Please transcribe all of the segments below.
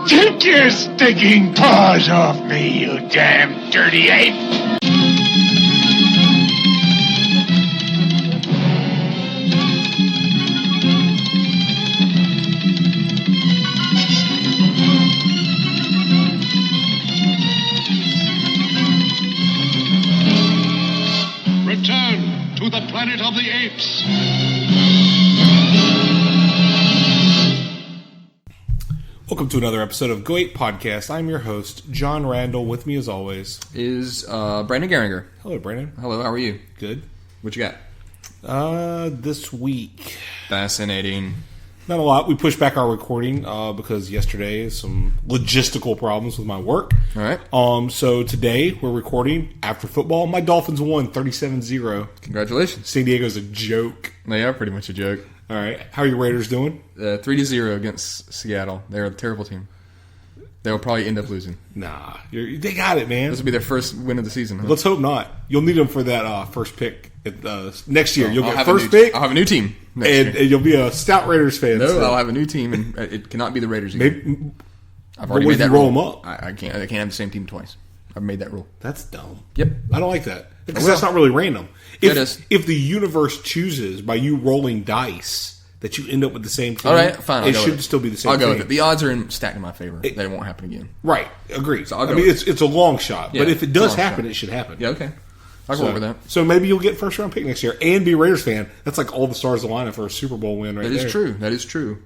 Take your stinking paws off me, you damn dirty ape! Return to the planet of the apes. Welcome to another episode of Go Ape Podcast. I'm your host, Jon Randall. With me, as always, is Brandon Geringer. Hello, Brandon. Hello, how are you? Good. What you got? This week, Fascinating. not a lot. We pushed back our recording because yesterday some logistical problems with my work. All right. So today we're recording after football. My Dolphins won 37-0. Congratulations. San Diego's a joke. They are pretty much a joke. All right. How are your Raiders doing? 3-0 against Seattle. They're a terrible team. They'll probably end up losing. Nah. They got it, man. This will be their first win of the season. Huh? Let's hope not. You'll need them for that first pick next year. You'll I'll get have first pick. I'll have a new team next year. And you'll be a stout Raiders fan. No, so. I'll have a new team, and it cannot be the Raiders again. Maybe, I've already what made if that you roll rule. them up? I can't have the same team twice. I've made that rule. That's dumb. Yep. I don't like that. Because that's not really random. It is. If the universe chooses by you rolling dice that you end up with the same team, All right, fine. it should still be the same I'll go team. with it. The odds are stacked in my favor. That won't happen again. Right. Agreed. So I'll go I mean, with it's a long shot. Yeah, but if it it's a does long happen, shot. it should happen. Yeah, okay. I'll go over that. So maybe you'll get first round pick next year and be a Raiders fan. That's like all the stars aligning for a Super Bowl win right there. That is true. That is true.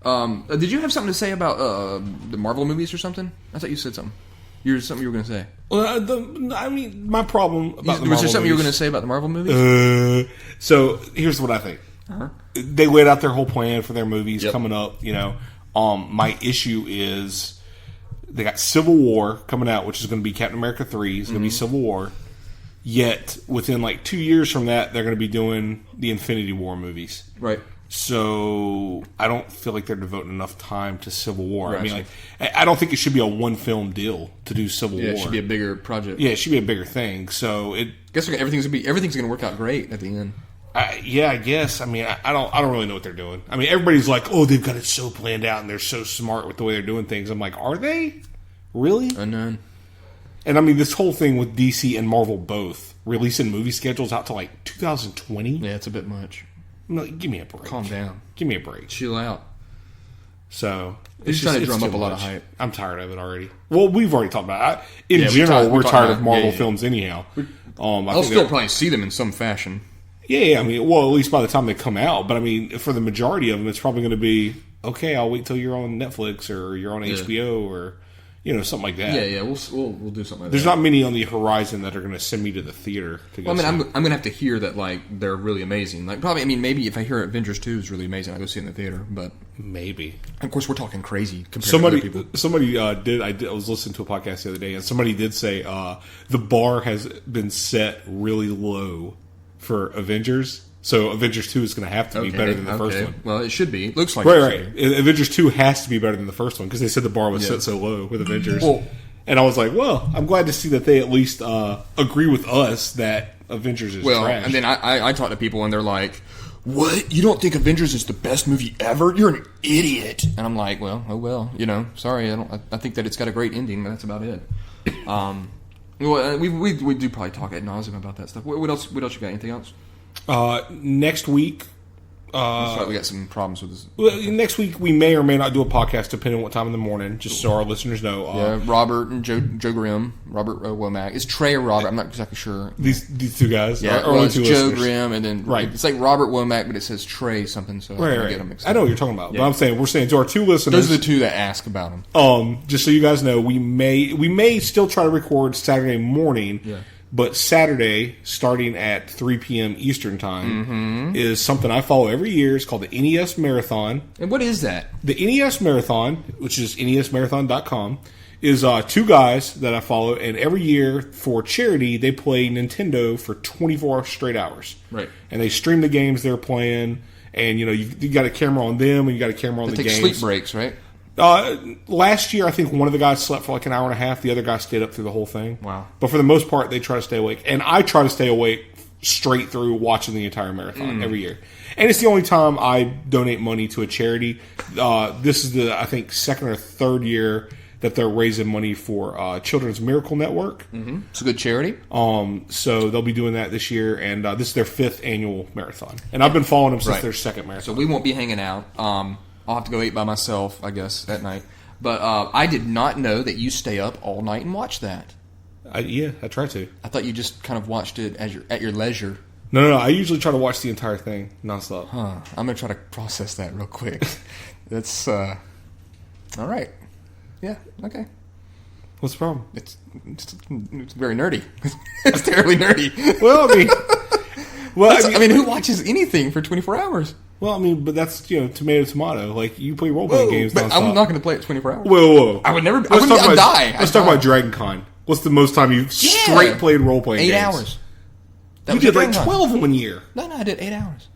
Did you have something to say about the Marvel movies or something? I thought you said something. Something you were going to say. Well, I mean, my problem about the Was there Marvel something you were movies- going to say about the Marvel movies? So here's what I think. Uh-huh. They laid out their whole plan for their movies Yep. coming up. My issue is they got Civil War coming out, which is going to be Captain America 3. It's going to be Civil War. Yet within like 2 years from that, they're going to be doing the Infinity War movies. Right. So I don't feel like they're devoting enough time to Civil War. I mean, Right. I don't think it should be a one film deal to do Civil War. It should be a bigger project. Yeah, it should be a bigger thing. So Guess everything's going to work out great at the end. I guess. I mean, I don't really know what they're doing. I mean, everybody's like, oh, they've got it so planned out and they're so smart with the way they're doing things. I'm like, are they? Really? Unknown. And I mean, this whole thing with DC and Marvel both releasing movie schedules out to like 2020. Yeah, it's a bit much. No, give me a break. Calm down. Give me a break. Chill out. So They're just trying to drum too up a lot of much. hype. I'm tired of it already. Well, we've already talked about it. In Yeah, we general, talked- we're we talked tired about- of Marvel yeah, yeah. films anyhow. I'll think still that- probably see them in some fashion. Yeah, I mean, well, at least by the time they come out. But I mean, for the majority of them, it's probably going to be, okay, I'll wait till you're on Netflix or you're on HBO or, something like that. Yeah, we'll do something like There's that. not many on the horizon that are going to send me to the theater to go Well, I mean, see. I'm gonna have to hear that like they're really amazing. Like probably, I mean, maybe if I hear Avengers 2 is really amazing, I'll go see it in the theater. But Maybe. of course, we're talking crazy compared to other people. Somebody I was listening to a podcast the other day, and somebody did say the bar has been set really low for Avengers. So Avengers 2 is going to have to be better than the first one. Well, it should be. It looks like Right, it right. should be. Avengers 2 has to be better than the first one because they said the bar was set so low with Avengers. Well- and I was like, well, I'm glad to see that they at least agree with us that Avengers is Well, trash. and then I talk to people and they're like, "What? You don't think Avengers is the best movie ever? You're an idiot." And I'm like, "Well, oh well, sorry. I think that it's got a great ending, but that's about it." Well, we do probably talk ad nauseum about that stuff. What else? What else you got? Anything else? Next week, Looks like we got some problems with this. well, next week we may or may not do a podcast depending on what time in the morning, just so our listeners know. Yeah, Robert and Joe Grimm, Robert Womack. It's Trey or Robert. I'm not exactly sure. These two guys, Yeah, are only it's two Joe listeners. Grimm, and then Right. it's like Robert Womack, but it says Trey something. So I Right, get them right. mixed up. I know what you're talking about, Yeah. but I'm saying we're saying to our two listeners. Those are the two that ask about them. Just so you guys know, we may still try to record Saturday morning, but Saturday, starting at 3 p.m. Eastern time, is something I follow every year. It's called the NES Marathon. And what is that? The NES Marathon, which is nesmarathon.com, is two guys that I follow, and every year for charity, they play Nintendo for 24 straight hours. Right. And they stream the games they're playing, and you got a camera on them, and you got a camera on They the take games. sleep breaks, right? Last year, I think one of the guys slept for like an hour and a half. The other guy stayed up through the whole thing. Wow. But for the most part, they try to stay awake. And I try to stay awake straight through watching the entire marathon every year. And it's the only time I donate money to a charity. This is the, I think, second or third year that they're raising money for Children's Miracle Network. It's a good charity. So they'll be doing that this year, and this is their 5th annual marathon. And I've been following them since their 2nd marathon. So we won't be hanging out. I'll have to go eat by myself, I guess, that night. But I did not know that you stay up all night and watch that. Yeah, I try to. I thought you just kind of watched it at your leisure. No. I usually try to watch the entire thing nonstop. I'm going to try to process that real quick. That's, all right. Yeah, okay. What's the problem? It's very nerdy. It's terribly nerdy. Well, I mean, who watches anything for 24 hours? Well, I mean, but that's, tomato. Like, you play role-playing games but nonstop. I'm not going to play it 24 hours. Whoa. I would never, I'd die. Let's talk about Dragon Con. What's the most time you've straight played role-playing games? 8 hours. You did like 12 in 1 year. No, I did 8 hours.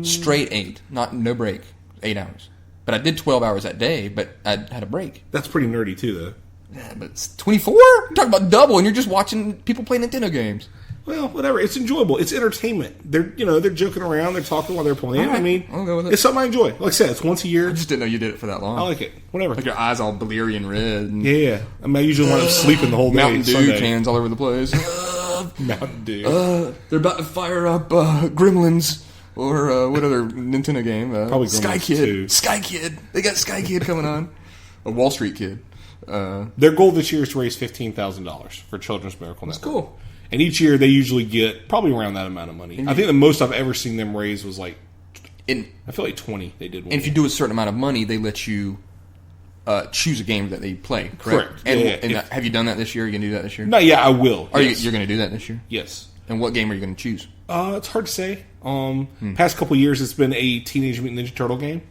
Straight 8. No break. 8 hours. But I did 12 hours that day, but I had a break. That's pretty nerdy, too, though. Yeah, but it's 24? You're talking about double, and you're just watching people play Nintendo games. Well, whatever. It's enjoyable. It's entertainment. They're joking around. They're talking while they're playing. Right. I mean, I'll go with it. It's something I enjoy. Like I said, it's once a year. I just didn't know you did it for that long. I like it. Whatever. Like your eyes all bleary and red. And Yeah. I mean, I usually wind up sleeping the whole day. Mountain Dew Sunday. cans all over the place. Mountain Dew. They're about to fire up Gremlins. Or what other Nintendo game? Probably Sky Gremlins Kid. 2. Sky Kid. They got Sky Kid coming on. A Wall Street Kid. Their goal this year is to raise $15,000 for Children's Miracle Network. That's cool. And each year they usually get probably around that amount of money. I think the most I've ever seen them raise was like, I feel like 20 they did one. And if you do a certain amount of money, they let you choose a game that they play, correct? And, Yeah. have you done that this year? Are you going to do that this year? No, yeah, I will. You're going to do that this year? Yes. And what game are you going to choose? It's hard to say. Past couple years, it's been a Teenage Mutant Ninja Turtle game.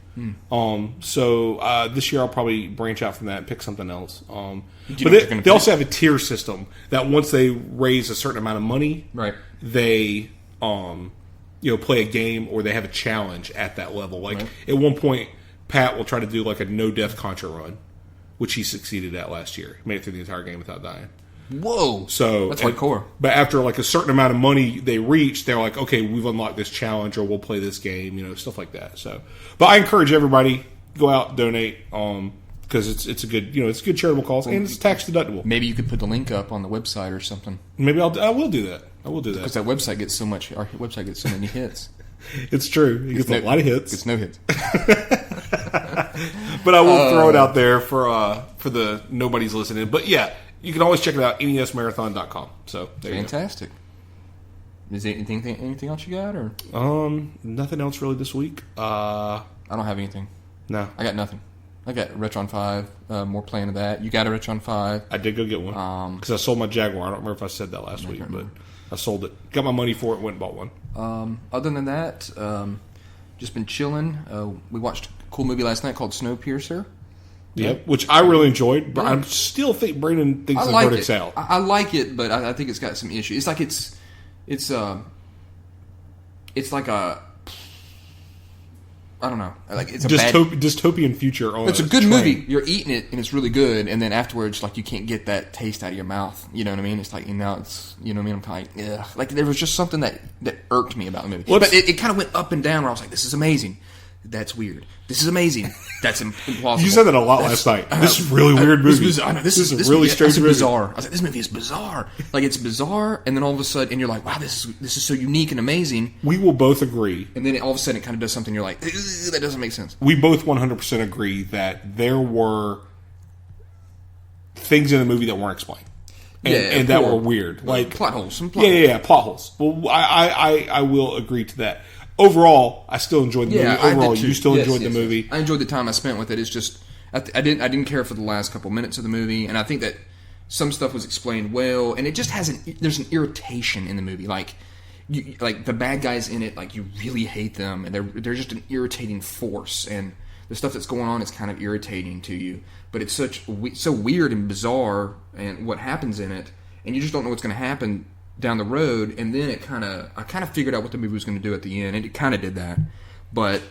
So this year I'll probably branch out from that and pick something else. But they also have a tier system that once they raise a certain amount of money, right, they play a game or they have a challenge at that level. Like at one point, Pat will try to do like a no death Contra run, which he succeeded at last year. He made it through the entire game without dying. Whoa! So that's hardcore. But after like a certain amount of money they reach, they're like, okay, we've unlocked this challenge, or we'll play this game, stuff like that. So, but I encourage everybody go out, donate, because it's a good, it's a good charitable cause and it's tax deductible. Maybe you could put the link up on the website or something. Maybe I will do that. Because that website gets so much. Our website gets so many hits. It's true. It gets a lot of hits. It's no hits. But I will throw it out there for the nobody's listening. But yeah. You can always check it out, NESMarathon.com. So there Fantastic. You go. Is there anything else you got, or nothing else really this week? I don't have anything. No, I got nothing. I got Retron 5. More playing of that. You got a Retron 5? I did go get one because I sold my Jaguar. I don't remember if I said that last week, but I sold it. Got my money for it. Went and bought one. Other than that, just been chilling. We watched a cool movie last night called Snowpiercer. Yep, which I really enjoyed, but I still think Brandon thinks the verdict's out. I like it, but I think it's got some issues. It's like it's like a, I don't know, like it's a dystopian future. It's a good movie. You're eating it and it's really good, and then afterwards, like you can't get that taste out of your mouth. You know what I mean? It's like it's I'm kind of like, ugh. Like there was just something that irked me about the movie. But it kind of went up and down. Where I was like, this is amazing. That's weird. This is amazing. That's implausible. You said that a lot last night. This is a really weird movie. This is a really strange movie. Bizarre. I was like, this movie is bizarre. Like it's bizarre, and then all of a sudden, and you're like, wow, this is so unique and amazing. We will both agree. And then all of a sudden, it kind of does something. You're like, that doesn't make sense. We both 100% agree that there were things in the movie that weren't explained, and that were weird, like plot holes. Plot holes. Well, I will agree to that. Overall, I still enjoyed the movie. Overall, you still enjoyed the movie. I enjoyed the time I spent with it. It's just I didn't care for the last couple minutes of the movie, and I think that some stuff was explained well, and it just there's an irritation in the movie. Like the bad guys in it, like you really hate them, and they're just an irritating force, and the stuff that's going on is kind of irritating to you. But it's so weird and bizarre, and what happens in it, and you just don't know what's going to happen down the road. And then I kind of figured out what the movie was going to do at the end, and it kind of did that. But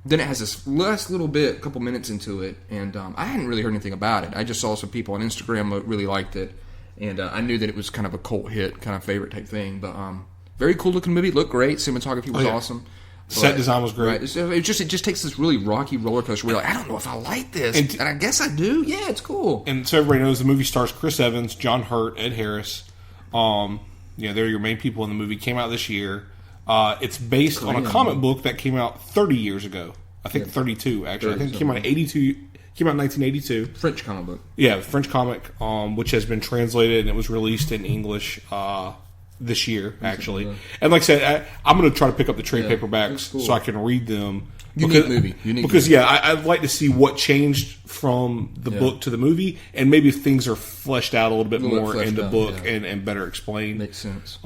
then it has this last little bit, a couple minutes into it, and I hadn't really heard anything about it. I just saw some people on Instagram that really liked it, And I knew that it was kind of a cult hit, kind of favorite type thing. But very cool looking movie. Looked great. Cinematography was awesome. Set design was great. Right. It just takes this really rocky roller coaster where you're like, I don't know if I like this. And I guess I do. Yeah, it's cool. And so everybody knows the movie stars Chris Evans, John Hurt, Ed Harris. They're your main people in the movie. Came out this year. It's based on a comic book that came out 30 years ago. I think 32, actually. I think it came out in 82. Came out in 1982. French comic book. Yeah, French comic, which has been translated and it was released in English this year, actually. And like I said, I'm going to try to pick up the trade paperbacks so I can read them. Unique movie. I'd like to see what changed from the book to the movie, and maybe if things are fleshed out a little bit more in the book and better explained. Makes sense.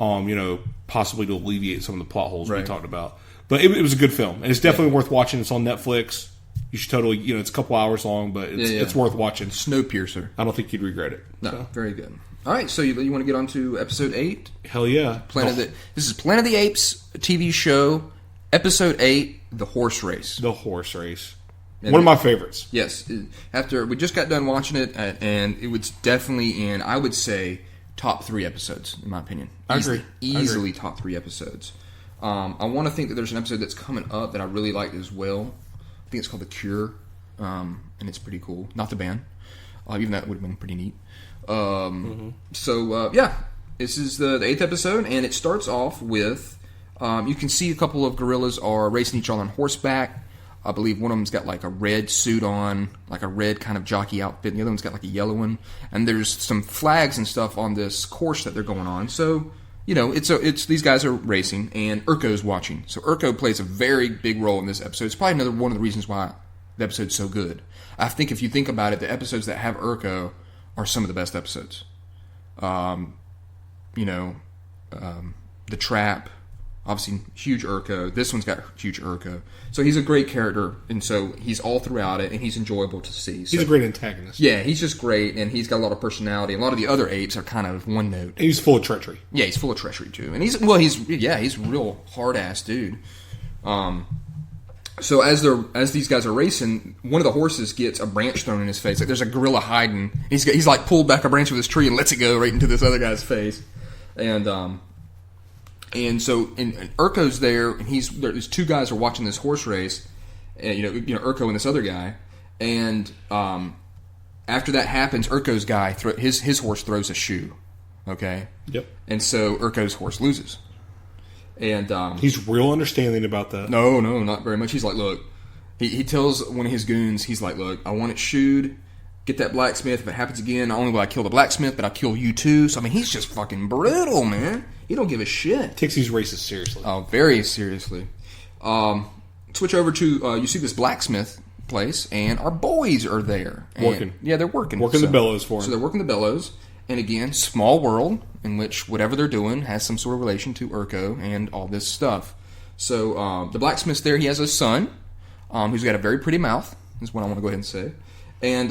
Possibly to alleviate some of the plot holes we talked about. But it was a good film, and it's definitely worth watching. It's on Netflix. You should totally, it's a couple hours long, but it's worth watching. Snowpiercer. I don't think you'd regret it. No, very good. All right, so you want to get on to episode 8? Hell yeah. This is Planet of the Apes TV show, episode 8, The Horse Race. The Horse Race. One of my favorites. Yes. After we just got done watching it, and it was definitely in, I would say, top 3 episodes, in my opinion. I agree. Easily top 3 episodes. I want to think that there's an episode that's coming up that I really liked as well. I think it's called The Cure, and it's pretty cool. Not the band. Even that would have been pretty neat. So, this is the 8th episode, and it starts off with, you can see a couple of gorillas are racing each other on horseback. I believe one of them's got like a red suit on, like a red kind of jockey outfit, and the other one's got like a yellow one. And there's some flags and stuff on this course that they're going on. So, it's these guys are racing, and Urko's watching. So Urko plays a very big role in this episode. It's probably another one of the reasons why the episode's so good. I think if you think about it, the episodes that have Urko are some of the best episodes. The Trap, obviously huge Urko. This one's got huge Urko. So he's a great character, and so he's all throughout it, and he's enjoyable to see. So, he's a great antagonist. Yeah, he's just great, and he's got a lot of personality. A lot of the other apes are kind of one note. And he's full of treachery. Yeah, he's full of treachery too, and he's a real hard ass dude. So as these guys are racing, one of the horses gets a branch thrown in his face. Like there's a gorilla hiding. He's like pulled back a branch of this tree and lets it go right into this other guy's face, and so Urko's there, and these 2 guys are watching this horse race, and Urko and this other guy, and after that happens, Urko's guy his horse throws a shoe, okay, yep, and so Urko's horse loses, and he's real understanding about that. No, not very much. He's like, look, he tells one of his goons, he's like, look, I want it shoed. Get that blacksmith. If it happens again, not only will I kill the blacksmith, but I'll kill you too. So, I mean, he's just fucking brutal, man. He don't give a shit. Takes these races seriously. Oh, very seriously. Switch over to, you see this blacksmith place, and our boys are there. Working. Yeah, they're working. Working the bellows for him. So they're working the bellows. And again, small world in which whatever they're doing has some sort of relation to Urko and all this stuff. So the blacksmith's there. He has a son who's got a very pretty mouth, is what I want to go ahead and say. And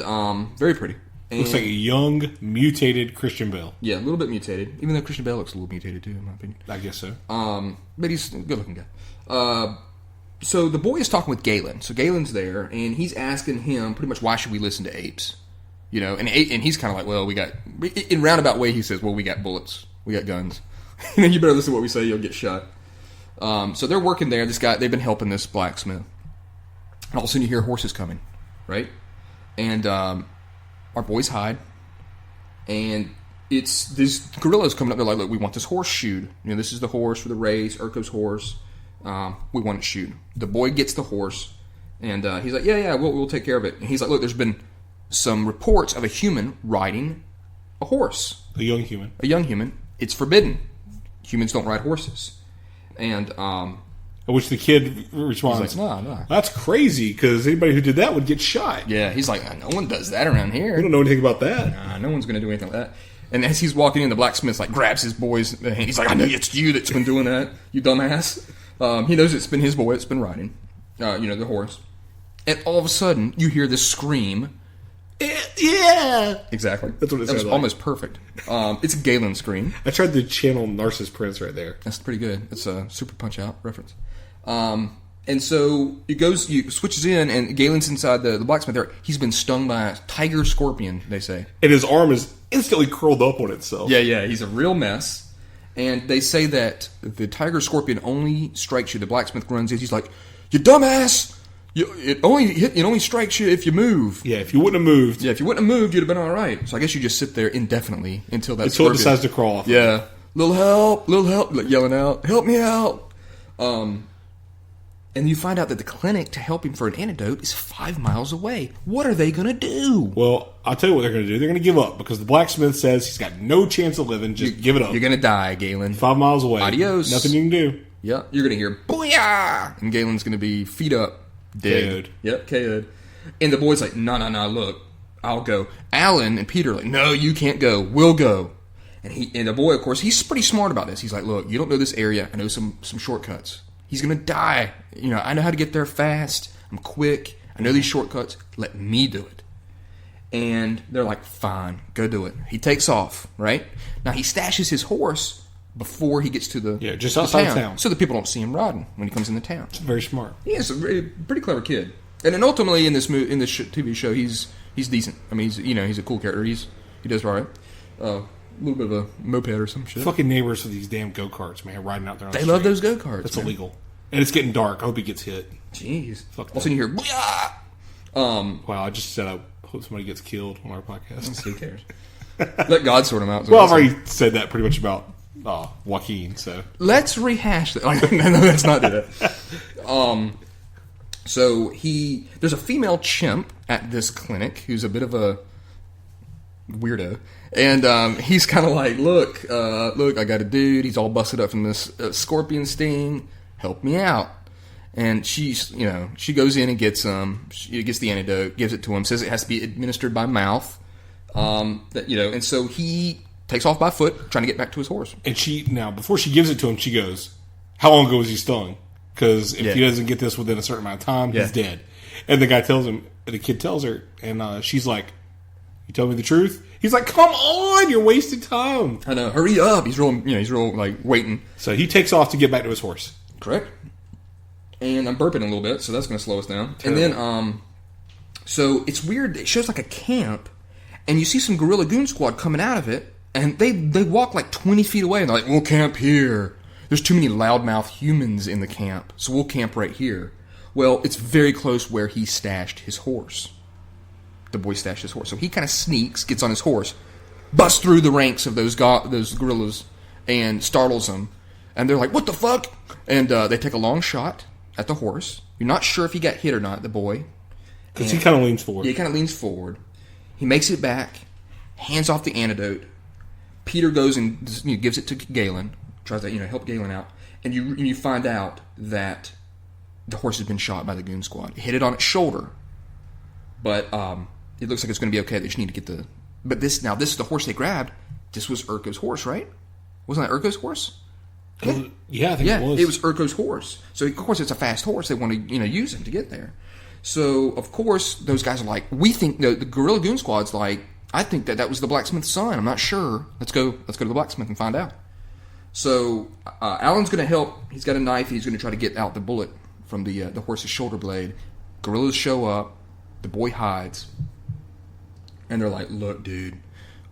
very pretty. And, looks like a young, mutated Christian Bale. Yeah, a little bit mutated. Even though Christian Bale looks a little mutated too, in my opinion. I guess so. But he's a good-looking guy. So the boy is talking with Galen. So Galen's there, and he's asking him pretty much, why should we listen to apes? And he's kind of like, well, we got... In roundabout way, he says, well, we got bullets. We got guns. You better listen to what we say, you'll get shot. So they're working there. This guy, they've been helping this blacksmith. And all of a sudden you hear horses coming, right? And our boys hide. And it's these gorillas coming up. They're like, look, we want this horse shoed. This is the horse for the race, Urko's horse. We want it shoed. The boy gets the horse. And he's like, yeah, we'll take care of it. And he's like, look, there's been some reports of a human riding a horse. A young human. A young human. It's forbidden. Humans don't ride horses. And which the kid responds, he's like, no. That's crazy, because anybody who did that would get shot. Yeah, he's like, no one does that around here. We don't know anything about that. Nah, no one's going to do anything like that. And as he's walking in, the blacksmith like grabs his boy's hand. He's like, I know it's you that's been doing that, you dumbass. He knows it's been his boy that's been riding, the horse. And all of a sudden, you hear this scream. Yeah, exactly. That's what it sounds like. That was almost perfect. It's a Galen scream. I tried to channel Narcissus Prince right there. That's pretty good. It's a Super Punch Out reference. And so he switches in, and Galen's inside the blacksmith there. He's been stung by a tiger scorpion, they say. And his arm is instantly curled up on itself. Yeah, he's a real mess. And they say that the tiger scorpion only strikes you. The blacksmith runs in. He's like, "You dumbass! It only strikes you if you move." Yeah, if you wouldn't have moved. Yeah, if you wouldn't have moved, you'd have been all right. So I guess you just sit there indefinitely until it decides to crawl off. Yeah, little help, like yelling out, "Help me out!" And you find out that the clinic to help him for an antidote is 5 miles away. What are they going to do? Well, I'll tell you what they're going to do. They're going to give up because the blacksmith says he's got no chance of living. Just give it up. You're going to die, Galen. 5 miles away. Adios. Nothing you can do. Yeah, you're going to hear "Booyah!" And Galen's going to be feet up, dead. KO'd. Yep, KO'd. And the boy's like, no, look, I'll go. Alan and Peter are like, no, you can't go. We'll go. And the boy, of course, he's pretty smart about this. He's like, look, you don't know this area. I know some shortcuts. He's going to die. I know how to get there fast. I'm quick. I know these shortcuts. Let me do it. And they're like, fine, go do it. He takes off, right? Now, he stashes his horse before he gets to the just outside town. So the people don't see him riding when he comes in the town. It's very smart. He's a pretty clever kid. And then ultimately in this TV show, he's decent. I mean, he's a cool character. He does all right. A little bit of a moped or some shit. Fucking neighbors with these damn go-karts, man, riding out there on the They street. love those go-karts. That's illegal. And it's getting dark. I hope he gets hit. Jeez. Fuck All of a sudden you hear, "Booyah!" Wow, I just said I hope somebody gets killed on our podcast. Who cares? Let God sort him out. Well, I've already said that pretty much about Joaquin, so. Let's rehash that. No, let's not do that. So there's a female chimp at this clinic who's a bit of a weirdo. And he's kind of like, look, I got a dude. He's all busted up from this scorpion sting. Help me out. And she goes in and gets the antidote, gives it to him, says it has to be administered by mouth. And so he takes off by foot, trying to get back to his horse. And before she gives it to him, she goes, "How long ago was he stung? Because if he doesn't get this within a certain amount of time, he's dead." And the kid tells her, and she's like, "You tell me the truth?" He's like, "Come on, you're wasting time." I know. Hurry up. He's real like waiting. So he takes off to get back to his horse. Correct. And I'm burping a little bit, so that's going to slow us down. Terrible. And then, so it's weird. It shows like a camp, and you see some Gorilla Goon Squad coming out of it, and they walk like 20 feet away, and they're like, "We'll camp here. There's too many loudmouth humans in the camp, so we'll camp right here." Well, it's very close where he stashed his horse. The boy stashed his horse. So he kind of sneaks, gets on his horse, busts through the ranks of those gorillas, and startles them. And they're like, "What the fuck?" And they take a long shot at the horse. You're not sure if he got hit or not, the boy. Because he kind of leans forward. Yeah, he kind of leans forward. He makes it back, hands off the antidote. Peter goes and gives it to Galen, tries to help Galen out. And you find out that the horse has been shot by the goon squad. It hit it on its shoulder. But it looks like it's going to be okay. They just need to get the... But this is the horse they grabbed. This was Urko's horse, right? Wasn't that Urko's horse? Yeah, I think it was. It was Urko's horse. So, of course, it's a fast horse. They want to, use him to get there. So, of course, those guys are like, we think... the Gorilla Goon Squad's like, I think that was the blacksmith's son. I'm not sure. Let's go to the blacksmith and find out. So, Alan's going to help. He's got a knife. He's going to try to get out the bullet from the horse's shoulder blade. Gorillas show up. The boy hides. And they're like, "Look, dude,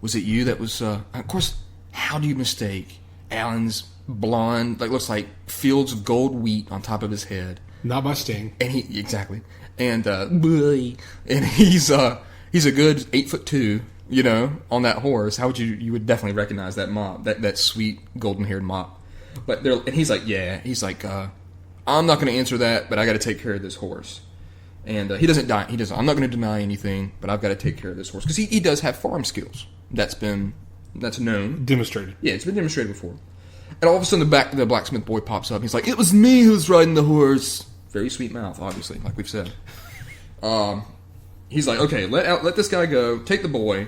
was it you that was..." Of course, how do you mistake Alan's blonde, looks like fields of gold wheat on top of his head? Not by Sting. And exactly. And he's a good 8'2", on that horse. How would you would definitely recognize that mop, that sweet golden haired mop. But he's like, I'm not going to answer that, but I got to take care of this horse. And he doesn't die. I'm not going to deny anything, but I've got to take care of this horse because he does have farm skills. That's known, demonstrated. Yeah, it's been demonstrated before. And all of a sudden, the blacksmith boy pops up. He's like, "It was me who was riding the horse." Very sweet mouth, obviously, like we've said. He's like, "Okay, let this guy go. Take the boy."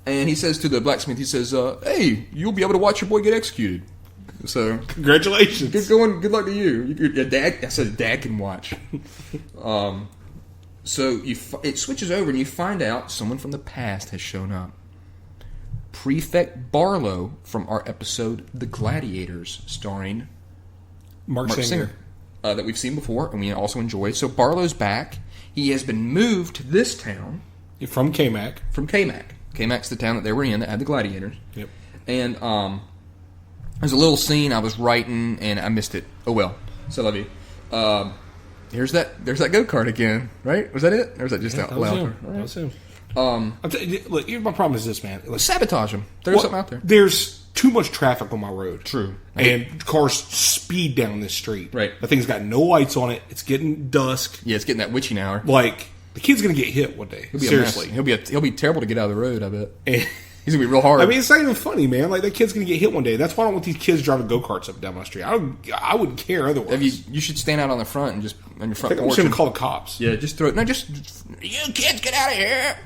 And he says to the blacksmith, he says, "Hey, you'll be able to watch your boy get executed." So congratulations. Good luck to you. Your dad. I said, "Dad can watch." So it switches over, and you find out someone from the past has shown up. Prefect Barlow from our episode "The Gladiators," starring Mark Singer. That we've seen before, and we also enjoyed. So Barlow's back. He has been moved to this town. From K-Mac. K-Mac's the town that they were in that had the gladiators. Yep. And there's a little scene I was writing and I missed it. Oh well. So love you. There's that go-kart again, right? Was that it? Or was that just out loud? That was him. Look, my problem is this, man. Like, Sabotage them. There's something out there. There's too much traffic on my road. True. And cars speed down this street. Right. The thing's got no lights on it. It's getting dusk. Yeah, it's getting that witching hour. Like, the kid's going to get hit one day. Seriously. He'll be terrible to get out of the road, I bet. And he's going to be real hard. I mean, it's not even funny, man. Like, that kid's going to get hit one day. That's why I don't want these kids driving go-karts up and down my street. I wouldn't care otherwise. You should stand out on the front and just, on your front I'm porch. just going to call the cops. Yeah, just throw it. No, just, you kids get out of here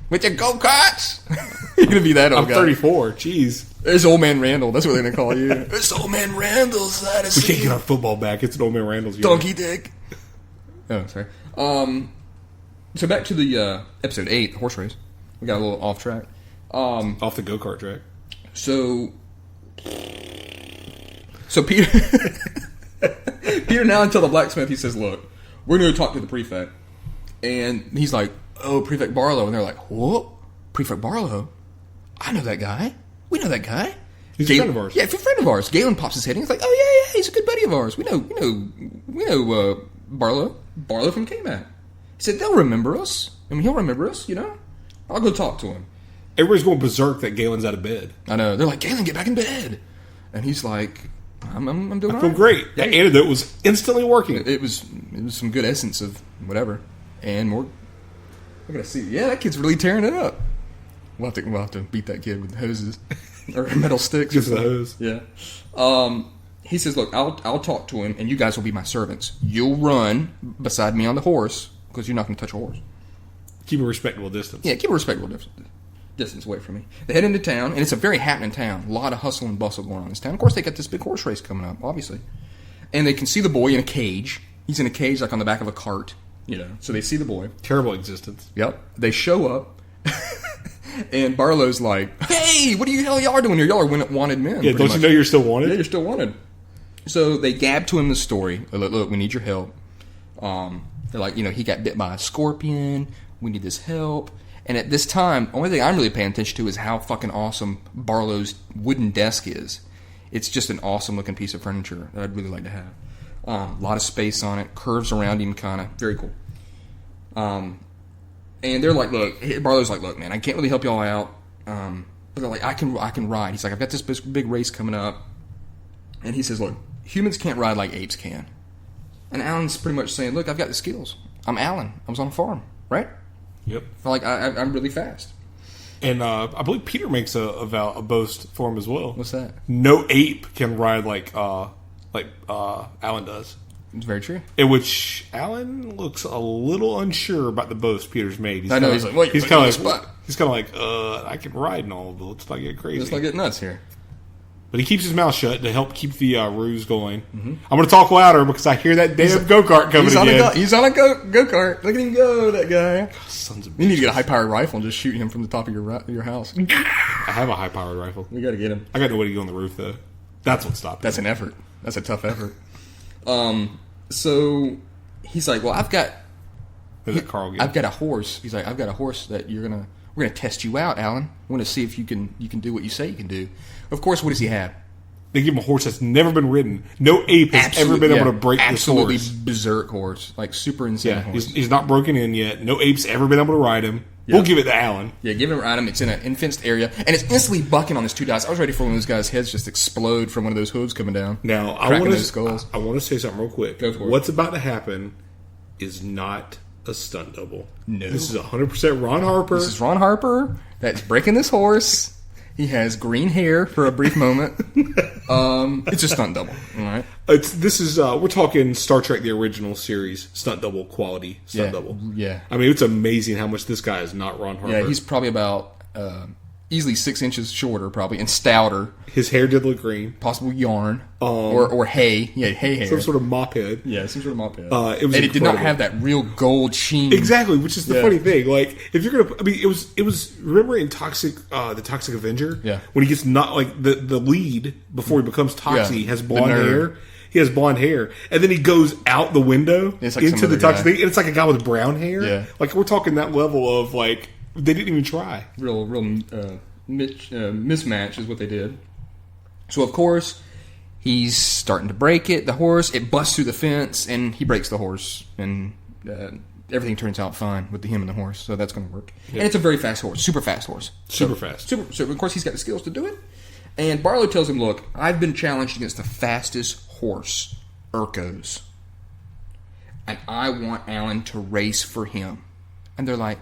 with your go-karts. You're going to be that old I'm guy. 34. Jeez. It's Old Man Randall. That's what they're going to call you. It's Old Man Randall's side of We can't get our football back. It's an Old Man Randall's. Donkey dick. Oh, sorry. So back to the episode 8, the horse race. We got a little off track. Off the go-kart track. So Peter Peter now until the blacksmith, he says, look, we're going to talk to the prefect. And he's like, oh, Prefect Barlow. And they're like, what? Prefect Barlow? I know that guy. We know that guy. He's a friend of ours. Yeah, he's a friend of ours. Galen pops his head in. He's like, oh, yeah, he's a good buddy of ours. We know Barlow. Barlow from K-Mac. He said, they'll remember us. I mean, he'll remember us, you know? I'll go talk to him. Everybody's going berserk that Galen's out of bed. I know. They're like, Galen, get back in bed. And he's like, I'm doing all I feel right. great. That antidote was instantly working. It was some good essence of whatever. And more. We're going to see. Yeah, that kid's really tearing it up. We'll have to beat that kid with hoses. Or metal sticks. Just the hose. Yeah. He says, look, I'll talk to him, and you guys will be my servants. You'll run beside me on the horse, because you're not going to touch a horse. Keep a respectable distance. Yeah, keep a respectable distance away from me. They head into town, and it's a very happening town. A lot of hustle and bustle going on in this town. Of course, they got this big horse race coming up, obviously. And they can see the boy in a cage. He's in a cage, like on the back of a cart. You know, so they see the boy. Terrible existence. Yep. They show up, and Barlow's like, hey, what the hell y'all doing here? Y'all are wanted men. Yeah, don't you know you're still wanted? Yeah, you're still wanted. So they gab to him the story. Look, we need your help. They're like, he got bit by a scorpion. We need this help. And at this time, only thing I'm really paying attention to is how fucking awesome Barlow's wooden desk is. It's just an awesome looking piece of furniture that I'd really like to have. A lot of space on it, curves around him, kind of very cool. And they're like, look, Barlow's like, look, man, I can't really help y'all out. But they're like, I can ride. He's like, I've got this big race coming up. And he says, look, humans can't ride like apes can. And Alan's pretty much saying, look, I've got the skills. I'm Alan. I was on a farm, right? Yep. Like, I'm really fast. And I believe Peter makes a boast for him as well. What's that? No ape can ride like Alan does. It's very true. In which Alan looks a little unsure about the boast Peter's made. I know. He's like, wait, he's kind of like, I can ride and all, but let's not get crazy. Let's not get nuts here. But he keeps his mouth shut to help keep the ruse going. Mm-hmm. I'm going to talk louder because I hear that damn go-kart coming again. He's on a go-kart. Look at him go, that guy. Sons of bitches. You need to get a high-powered rifle and just shoot him from the top of your house. I have a high-powered rifle. We got to get him. I got no way to go on the roof, though. That's what stopped That's an effort. That's a tough effort. So he's like, well, I've got a horse. He's like, I've got a horse that we're gonna test you out, Alan. I want to see if you can do what you say you can do. Of course, what does he have? They give him a horse that's never been ridden. No ape has ever been able to break this horse. Absolutely berserk horse, like super insane horse. He's not broken in yet. No ape's ever been able to ride him. Yep. We'll give it to Alan. Yeah, give him a ride him. It's in an fenced area, and it's instantly bucking on his two guys. I was ready for one of those guys' heads just explode from one of those hooves coming down. Now, I want to say something real quick. Go for it. What's about to happen is not a stunt double. No. This is 100% Ron Harper. This is Ron Harper that's breaking this horse. He has green hair for a brief moment. It's a stunt double. All right. We're talking Star Trek the original series stunt double quality stunt double. Yeah. I mean, it's amazing how much this guy is not Ron Harper. Yeah, he's probably about easily 6 inches shorter, probably, and stouter. His hair did look green. Possible yarn or hay. Yeah, hay hair. Some sort of mop head. Yeah, some sort of mop head. It did not have that real gold sheen. Exactly, which is the funny thing. Like, if you're gonna, I mean, it was. Remember in the Toxic Avenger? Yeah. When he gets not like the lead before he becomes toxic, he has blonde hair. He has blonde hair, and then he goes out the window into the toxic thing, and it's like a guy with brown hair. Yeah. Like we're talking that level of like They didn't even try. Real mismatch is what they did. So, of course, he's starting to break it. The horse, it busts through the fence, and he breaks the horse. And everything turns out fine with him and the horse. So that's going to work. Yep. And it's a very fast horse. Super fast horse. Super fast. So, of course, he's got the skills to do it. And Barlow tells him, look, I've been challenged against the fastest horse, Urko's. And I want Alan to race for him. And they're like,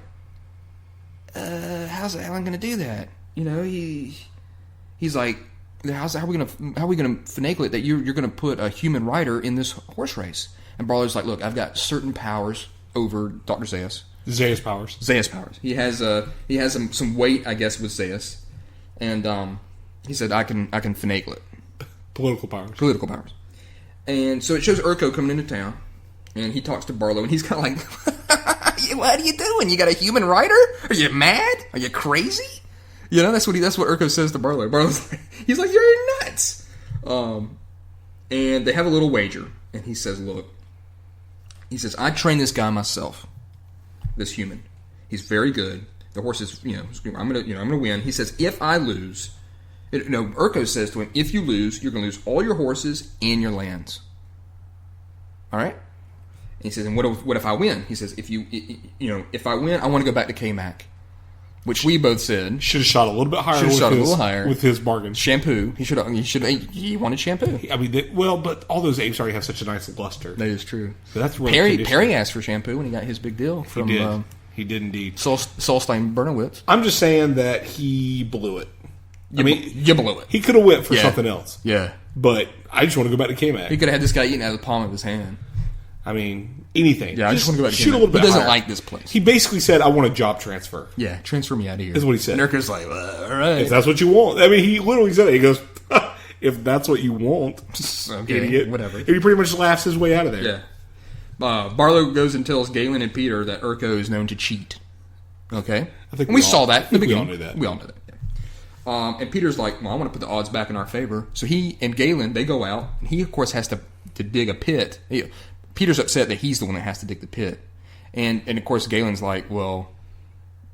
how's Alan going to do that? You know, he's like, how are we going to finagle it that you're going to put a human rider in this horse race? And Barlow's like, look, I've got certain powers over Dr. Zaius. Zaius powers. Zaius powers. He has some weight, I guess, with Zaius, and he said I can finagle it. Political powers. Political powers. And so it shows Urko coming into town, and he talks to Barlow, and he's kind of like, what are you doing? You got a human rider? Are you mad? Are you crazy? You know, that's what Urko says to Barlow. Barlow's like, he's like, you're nuts. And they have a little wager, and he says, look, I trained this guy myself, this human. He's very good. The horse is, I'm gonna win. He says, if I lose, Urko says to him, if you lose, you're gonna lose all your horses and your lands. All right. And he says, and what if I win? He says, if I win, I want to go back to K-Mac. Which we both said should have shot a little bit higher. With his bargain. Shampoo. He wanted shampoo. I mean, but all those apes already have such a nice luster. That is true. So that's really Perry asked for shampoo when he got his big deal from. He did indeed. Solstein Bernowitz. I'm just saying that he blew it. You blew it. He could have went for something else. Yeah. But I just want to go back to K-Mac. He could have had this guy eating out of the palm of his hand. I mean, anything. Yeah, I just want to go back to shoot a little bit He doesn't higher. like this place. He basically said, I want a job transfer. Yeah, transfer me out of here. That's what he said. And Urko's like, all right. If that's what you want. I mean, he literally said it. He goes, if that's what you want, okay, idiot. Whatever. And he pretty much laughs his way out of there. Yeah. Barlow goes and tells Galen and Peter that Urko is known to cheat. Okay? I think we saw that in the beginning. We all knew that. We all knew that. Yeah. And Peter's like, well, I want to put the odds back in our favor. So he and Galen, they go out. And he, of course, has to dig a pit. Peter's upset that he's the one that has to dig the pit. And of course, Galen's like, well,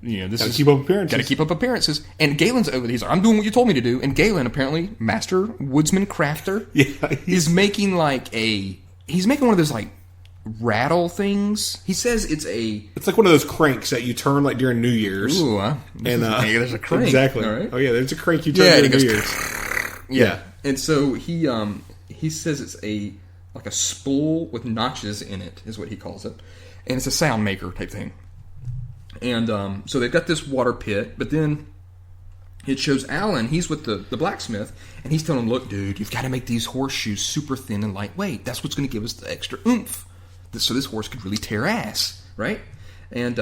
this Gotta keep up appearances. Gotta keep up appearances. And Galen's over there. He's like, I'm doing what you told me to do. And Galen, apparently, master woodsman crafter, is making he's making one of those, rattle things. He says it's like one of those cranks that you turn during New Year's. Ooh, and there's a crank. Exactly. All right. Oh yeah, there's a crank you turn during New Year's. Yeah. And so he says it's like a spool with notches in it, is what he calls it. And it's a sound maker type thing. And so they've got this water pit, but then it shows Alan, he's with the blacksmith, and he's telling him, look, dude, you've got to make these horseshoes super thin and lightweight. That's what's going to give us the extra oomph. So this horse could really tear ass, right? And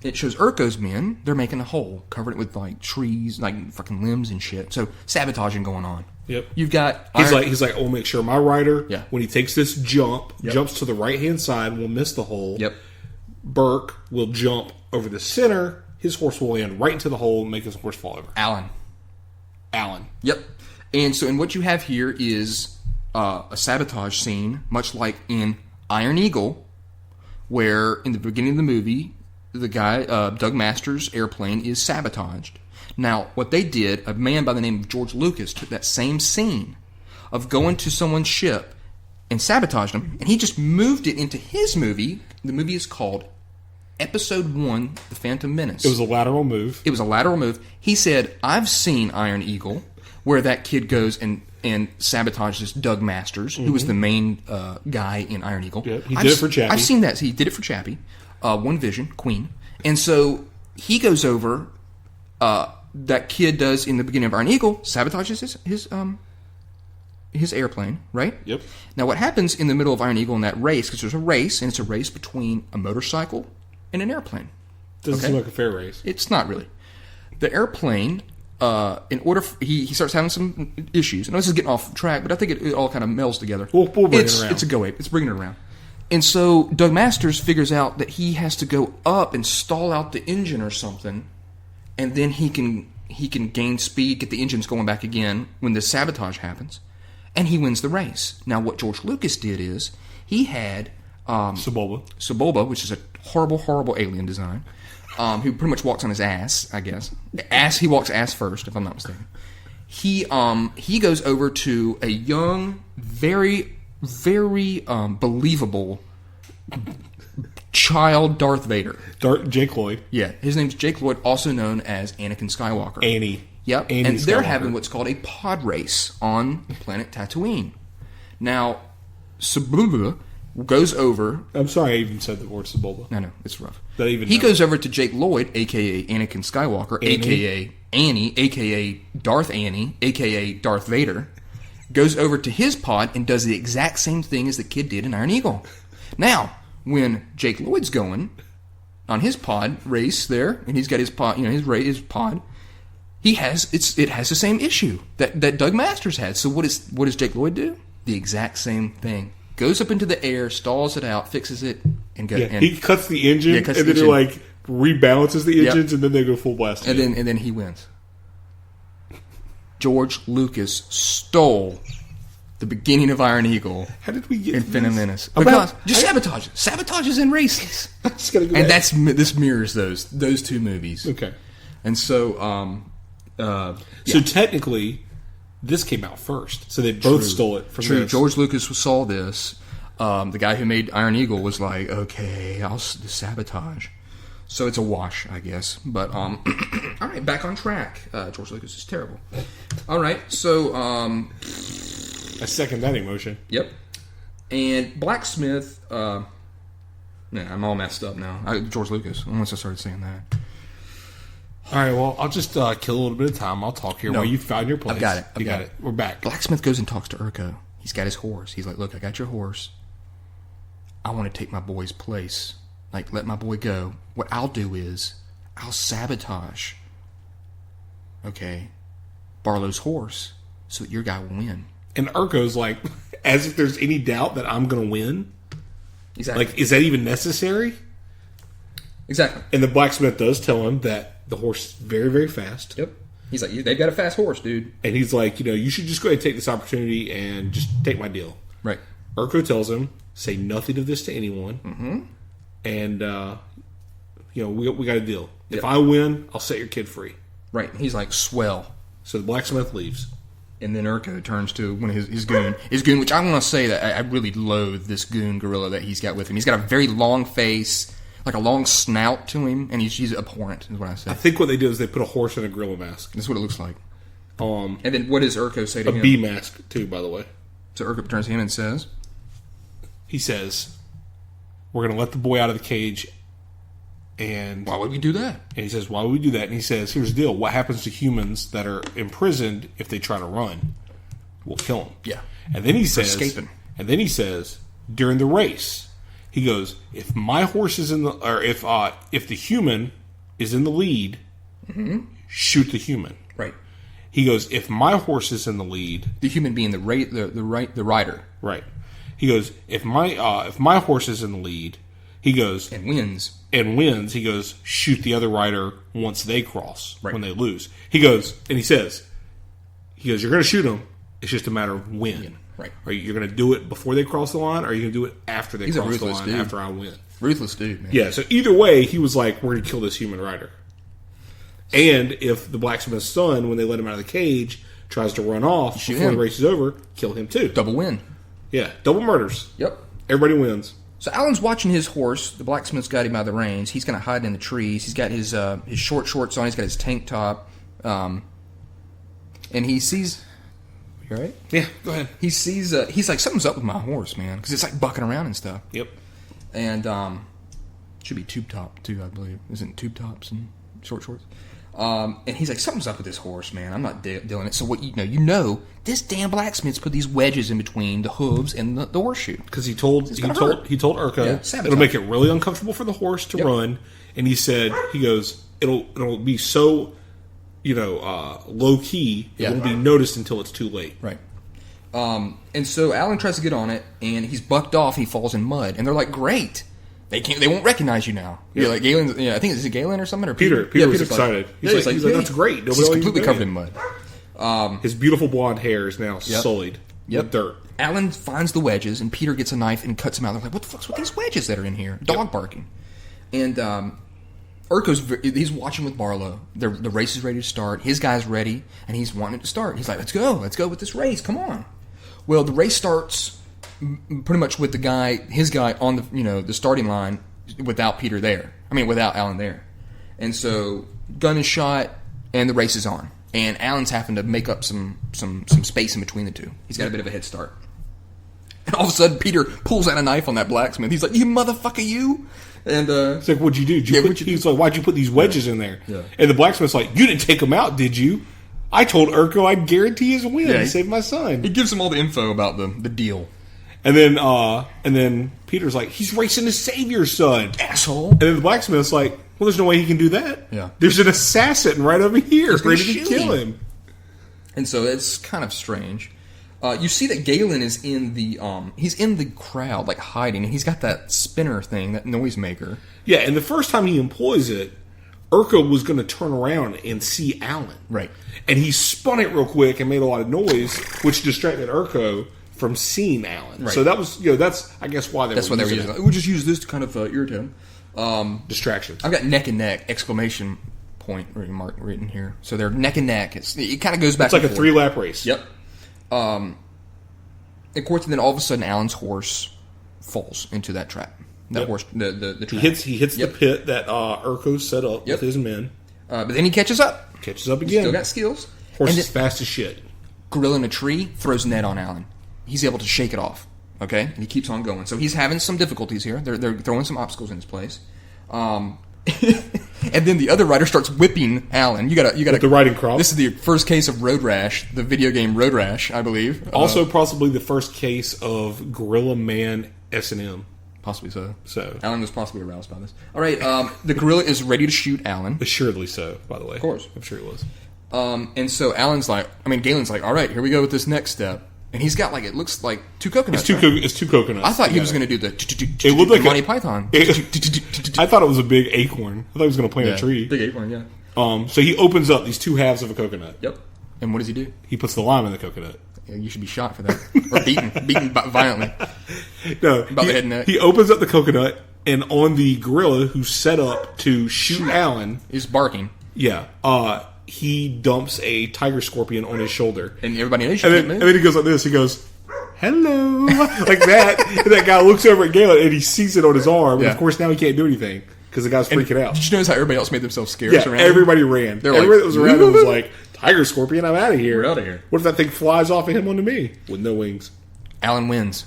it shows Urko's men, they're making a hole, covering it with trees, fucking limbs and shit. So sabotaging going on. Yep. You've got he's like, I'll make sure my rider, when he takes this jumps to the right hand side, will miss the hole. Yep. Burke will jump over the center. His horse will land right into the hole and make his horse fall over. Alan. Yep. And so, what you have here is a sabotage scene, much like in Iron Eagle, where in the beginning of the movie, the guy, Doug Masters' airplane is sabotaged. Now, what they did, a man by the name of George Lucas took that same scene of going to someone's ship and sabotaged them, and he just moved it into his movie. The movie is called Episode 1, The Phantom Menace. It was a lateral move. He said, I've seen Iron Eagle, where that kid goes and sabotages Doug Masters, who was the main guy in Iron Eagle. Yep. He did it for Chappie. I've seen that. He did it for Chappie. One Vision, Queen. And so he goes over, that kid does in the beginning of Iron Eagle, sabotages his airplane, right? Yep. Now what happens in the middle of Iron Eagle in that race, because there's a race, and it's a race between a motorcycle and an airplane. Doesn't seem like a fair race. It's not really. The airplane, he starts having some issues. I know this is getting off track, but I think it all kind of melds together. We'll bring it around. It's a go ape. It's bringing it around. And so Doug Masters figures out that he has to go up and stall out the engine or something, and then he can gain speed, get the engines going back again when the sabotage happens, and he wins the race. Now, what George Lucas did is he had Sebulba, which is a horrible, horrible alien design. who pretty much walks on his ass, I guess. He walks ass first, if I'm not mistaken. He goes over to a young, very, very believable child Darth Vader. Jake Lloyd. Yeah, his name's Jake Lloyd, also known as Anakin Skywalker. Annie. Yep, Annie and they're Skywalker. having what's called a pod race on the planet Tatooine. Now, Sebulba goes over... I'm sorry I even said the word Sebulba. I know, it's rough. He goes over to Jake Lloyd, a.k.a. Anakin Skywalker, a.k.a. Annie, a.k.a. Darth Annie, a.k.a. Darth Vader, goes over to his pod and does the exact same thing as the kid did in Iron Eagle. Now, when Jake Lloyd's going on his pod race there, and he's got his pod, his pod, it has the same issue that Doug Masters had. So what does Jake Lloyd do? The exact same thing. Goes up into the air, stalls it out, fixes it, and goes. He cuts the engine, and then he like rebalances the engines, and then they go full blast. And then he wins. George Lucas stole the beginning of Iron Eagle. How did we get in Phantom Menace? Because just sabotages and races. This mirrors those two movies. Okay, and so so technically, this came out first, so they both stole it from this. George Lucas saw this. The guy who made Iron Eagle was like, okay, I'll sabotage. So it's a wash, I guess. But, all right, back on track. George Lucas is terrible. All right, so... I second that emotion. Yep. And Blacksmith... I'm all messed up now. George Lucas, once I started saying that. All right, well, I'll just kill a little bit of time. I'll talk here while you found your place. I've got it. You got it. We're back. Blacksmith goes and talks to Urko. He's got his horse. He's like, look, I got your horse. I want to take my boy's place. Like, let my boy go. What I'll do is, I'll sabotage, Barlow's horse so that your guy will win. And Urko's like, as if there's any doubt that I'm going to win? Exactly. Like, is that even necessary? Exactly. And the blacksmith does tell him that the horse is very, very fast. Yep. He's like, they've got a fast horse, dude. And he's like, you should just go ahead and take this opportunity and just take my deal. Right. Urko tells him, say nothing of this to anyone. Mm-hmm. And, we got a deal. If I win, I'll set your kid free. Right. He's like, swell. So the blacksmith leaves. And then Urko turns to one of his goon, which I want to say that I really loathe this goon gorilla that he's got with him. He's got a very long face, like a long snout to him, and he's abhorrent, is what I say. I think what they do is they put a horse in a gorilla mask. That's what it looks like. And then what does Urko say to him? A bee mask, too, by the way. So Urko turns to him and says... He says, we're going to let the boy out of the cage, and... Why would we do that? And he says, why would we do that? And he says, here's the deal. What happens to humans that are imprisoned if they try to run? We'll kill them. Yeah. And then he says... escaping. And then he says, during the race, he goes, if my horse is in the... Or if the human is in the lead, shoot the human. Right. He goes, if my horse is in the lead... The human being the rider. Right. He goes, if my horse is in the lead, he goes... And wins. He goes, shoot the other rider once they cross, when they lose. He goes, and he says, you're going to shoot them. It's just a matter of when. Right. Are you going to do it before they cross the line, or are you going to do it after they cross the line, dude. after I win? Ruthless dude, man. Yeah, so either way, he was like, we're going to kill this human rider. And if the blacksmith's son, when they let him out of the cage, tries to run off before the race is over, kill him too. Double win. Yeah, double murders. Yep. Everybody wins. So Alan's watching his horse. The blacksmith's got him by the reins. He's going to hide in the trees. He's got his short shorts on. He's got his tank top. And he sees... You all right? Yeah, go ahead. He sees... he's like, something's up with my horse, man. Because it's like bucking around and stuff. Yep. And should be tube top, too, I believe. Isn't it tube tops and short shorts? And he's like, something's up with this horse, man. I'm not dealing it. So what you know, this damn blacksmith's put these wedges in between the hooves and the horseshoe. Because he told Urko it'll make it really uncomfortable for the horse to run. And he said, it'll be so, low key, it won't be noticed until it's too late. Right. And so Alan tries to get on it, and he's bucked off. He falls in mud, and they're like, great. They won't recognize you now. Yeah. You're like Galen. Yeah, I think it's Galen or something. Or Peter. Peter was excited. He's like, that's great. He's completely covered in mud. His beautiful blonde hair is now sullied with dirt. Alan finds the wedges, and Peter gets a knife and cuts them out. They're like, what the fuck's with these wedges that are in here? Dog barking. And he's watching with Barlow. The race is ready to start. His guy's ready, and he's wanting it to start. He's like, let's go with this race. Come on. Well, the race starts pretty much with his guy on the starting line without Peter there. I mean, without Alan there. And so, gun is shot, and the race is on. And Alan's having to make up some space in between the two. He's got a bit of a head start. And all of a sudden, Peter pulls out a knife on that blacksmith. He's like, "You motherfucker, you!" And it's like, "What'd you do? He's like, "Why'd you put these wedges in there?" Yeah. And the blacksmith's like, "You didn't take them out, did you? I told Urko I'd guarantee his win to save my son." He gives him all the info about the deal. And then Peter's like, "He's racing to save your son, asshole." And then the blacksmith's like, "Well, there's no way he can do that. Yeah. There's an assassin right over here ready to kill him." And so it's kind of strange. You see that Galen is in the crowd, like hiding, and he's got that spinner thing, that noisemaker. Yeah, and the first time he employs it, Urko was going to turn around and see Alan. Right. And he spun it real quick and made a lot of noise, which distracted Urko from seeing Alan. Right. So that was, that's, I guess, why they were using it. We'll just use this to kind of irritate him. Distractions. I've got neck and neck, exclamation point mark written here. So they're neck and neck. It kind of goes back. It's like a 3-lap race. Yep. Of course, and then all of a sudden, Alan's horse falls into that trap. That horse, the trap. He hits the pit that Urko set up with his men. But then he catches up. Catches up again. Still got skills. Horse is fast as shit. Gorilla in a tree throws net on Alan. He's able to shake it off. Okay, and he keeps on going. So he's having some difficulties here. They're throwing some obstacles in his place. And then the other rider starts whipping Alan. You got with the riding crop. This is the first case of road rash, the video game Road Rash, I believe. Also, possibly the first case of Gorilla Man S&M. Possibly so. So Alan was possibly aroused by this. All right, the gorilla is ready to shoot Alan. Assuredly so, by the way. Of course, I'm sure it was. And so Galen's like, all right, here we go with this next step. And he's got it looks like 2 coconuts. It's two coconuts. I thought he was going to do the. It looked like Monty Python. I thought it was a big acorn. I thought he was going to plant a tree. Big acorn, yeah. So he opens up these 2 halves of a coconut. Yep. And what does he do? He puts the lime in the coconut. Yeah, you should be shot for that, or beaten violently. No, about the head and neck. He opens up the coconut, and on the gorilla who's set up to shoot Alan, is barking. Yeah. He dumps a tiger scorpion on his shoulder. And everybody knows and then he goes like this. He goes, "Hello." Like that. And that guy looks over at Galen and he sees it on his arm. And of course now he can't do anything because the guy's freaking out. Did you notice how everybody else made themselves scared? Yeah, everybody ran. Everybody that was around him was like, "Tiger scorpion, I'm out of here. We're out of here." What if that thing flies off of him onto me with no wings? Alan wins.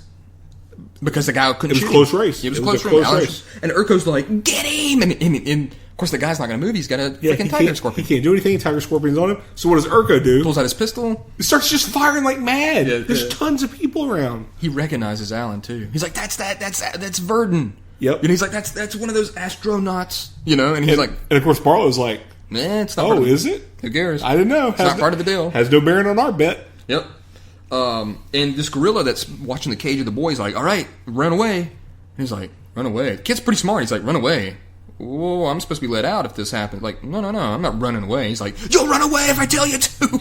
Because the guy couldn't shoot. It was a close race. It was a close race. And Urko's like, "Get him!" And of course, the guy's not going to move. He's got a freaking tiger scorpion. He can't do anything. Tiger scorpion's on him. So what does Urko do? Pulls out his pistol. He starts just firing like mad. There's tons of people around. He recognizes Alan too. He's like, "That's Verdun." Yep. And he's like, "That's one of those astronauts." And he's like, and of course Barlow's like, it's not. "Oh, is it? Who cares? I didn't know. It's not part of the deal. Has no bearing on our bet." Yep. And this gorilla that's watching the cage of the boy is like, "All right, run away." And he's like, "Run away." The kid's pretty smart. He's like, "Run away." Whoa, I'm supposed to be let out if this happens. Like, no, I'm not running away. He's like, "You'll run away if I tell you to."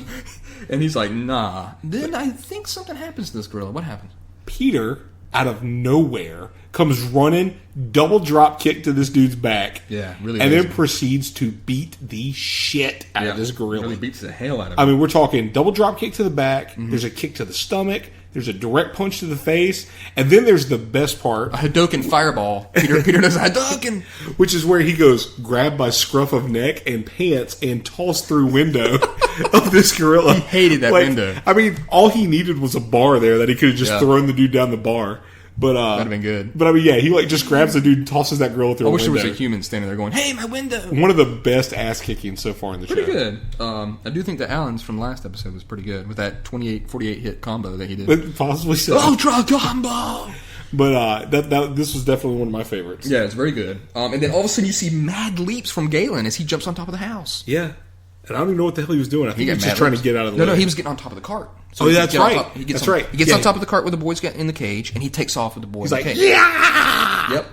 And he's like, "Nah." Then I think something happens to this gorilla. What happens? Peter, out of nowhere, comes running, double drop kick to this dude's back. Yeah, really. And then proceeds to beat the shit out of this gorilla. Really beats the hell out of him. I mean, we're talking double drop kick to the back. Mm-hmm. There's a kick to the stomach. There's a direct punch to the face. And then there's the best part. A Hadoken fireball. Peter does a Hadoken. Which is where he goes, grab by scruff of neck and pants and toss through window of this gorilla. He hated that window. I mean, all he needed was a bar there that he could have just thrown the dude down the bar. But that'd have been good. But I mean, yeah, he just grabs the dude and tosses that gorilla through a window. I wish there was a human standing there going, "Hey, my window!" One of the best ass kicking so far in the show. Pretty good. I do think that Alan's from last episode was pretty good with that 48 hit combo that he did. But possibly so. Ultra combo. But this was definitely one of my favorites. Yeah, it's very good. And then all of a sudden you see mad leaps from Galen as he jumps on top of the house. Yeah. And I don't even know what the hell he was doing. I think he was just trying to get out of the way. No, he was getting on top of the cart. So that's right. He gets on top of the cart with the boys in the cage, and he takes off with the boys in the cage. Yeah! Yep.